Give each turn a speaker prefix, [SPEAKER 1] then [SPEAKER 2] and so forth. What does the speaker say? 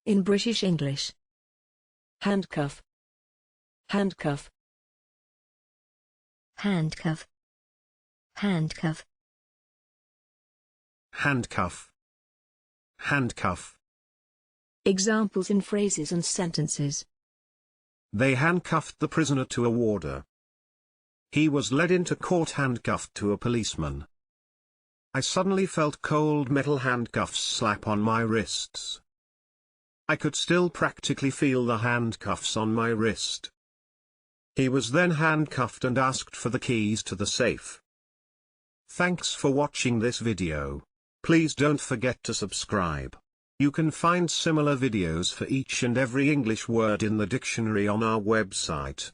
[SPEAKER 1] In British English. Handcuff. Handcuff.
[SPEAKER 2] Handcuff. Handcuff.
[SPEAKER 3] Handcuff. Handcuff.
[SPEAKER 1] Examples in phrases and sentences.
[SPEAKER 3] They handcuffed the prisoner to a warder. He was led into court handcuffed to a policeman. I suddenly felt cold metal handcuffs slap on my wrists. I could still practically feel the handcuffs on my wrist. He was then handcuffed and asked for the keys to the safe. Thanks for watching this video. Please don't forget to subscribe. You can find similar videos for each and every English word in the dictionary on our website.